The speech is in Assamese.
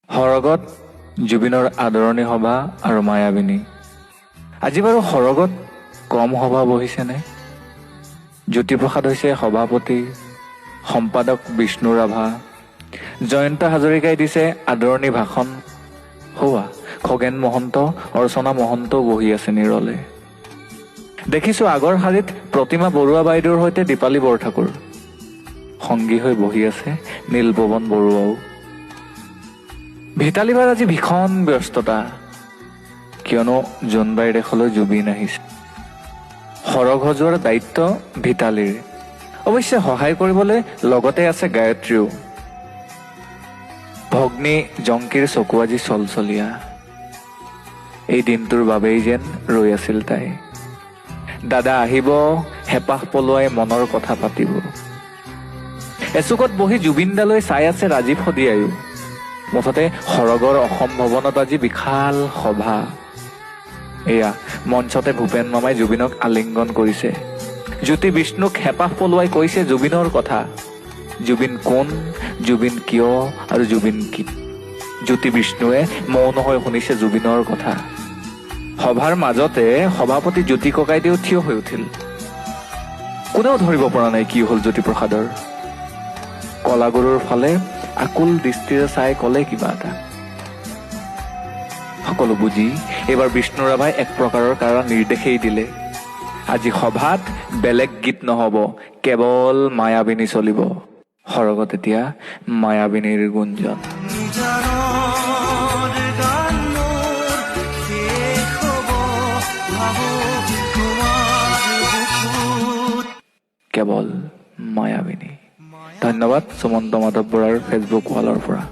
সৰগত জুবিনৰ আদৰণি সভা আৰু মায়াবিনী। আজি বাৰু সৰগত কম সভা বহিছেনে? জ্যোতিপ্ৰসাদ হৈছে সভাপতি, সম্পাদক বিষ্ণু ৰাভা, জয়ন্ত হাজৰিকাই দিছে আদৰণি ভাষণ। হোৱা খগেন মহন্ত, অৰ্চনা মহন্তও বহি আছে নিৰলে। দেখিছো আগৰ শাৰীত প্ৰতিমা বৰুৱা বাইদেউৰ সৈতে দীপালী বৰঠাকুৰ, সংগী হৈ বহি আছে নীলপৱন বৰুৱাও। ভিতালীবাৰ আজি ভীষণ ব্যস্ততা, কিয়নো জোনবাইৰ দেশলৈ জুবিন আহিছে। সৰগ সজোৱাৰ দায়িত্ব ভিতালীৰ। অৱশ্যে সহায় কৰিবলৈ লগতে আছে গায়ত্ৰীও। ভগ্নী জংকীৰ চকু আজি চলচলীয়া। এই দিনটোৰ বাবেই যেন ৰৈ আছিল তাই। দাদা আহিব, হেঁপাহ পলোৱাই মনৰ কথা পাতিব। এচুকত বহি জুবিনদালৈ চাই আছে ৰাজীৱ শদিয়ায়ো। মুঠতে সৰগৰ অসম ভৱনত আজি বিশাল সভা। এয়া মঞ্চতে ভূপেন মামাই জুবিনক আলিংগন কৰিছে। জ্যোতি বিষ্ণুক হেঁপাহ পলোৱাই কৈছে জুবিনৰ কথা। জুবিন কোন, জুবিন কিয় আৰু জুবিন কি। জ্যোতি বিষ্ণুৱে মৌন হৈ শুনিছে জুবিনৰ কথা। সভাৰ মাজতে সভাপতি জ্যোতি ককাইদেউ থিয় হৈ উঠিল। কোনেও ধৰিব পৰা নাই কি হল জ্যোতিপ্ৰসাদৰ। কলাগুৰুৰ ফালে আকুল দৃষ্টিৰে চাই কলে কিবা এটা। সকলো বুজি এইবাৰ বিষ্ণু ৰাভাই এক প্ৰকাৰৰ কাৰা নিৰ্দেশেই দিলে। আজি সভাত বেলেগ গীত নহব, কেৱল মায়াবিনী চলিব। সৰগত এতিয়া মায়াবিনীৰ গুঞ্জন। কেৱল মায়াবিনী। ধন্যবাদ সুমন্ত মাধৱ বৰাৰ ফেচবুক ৱালৰ পৰা।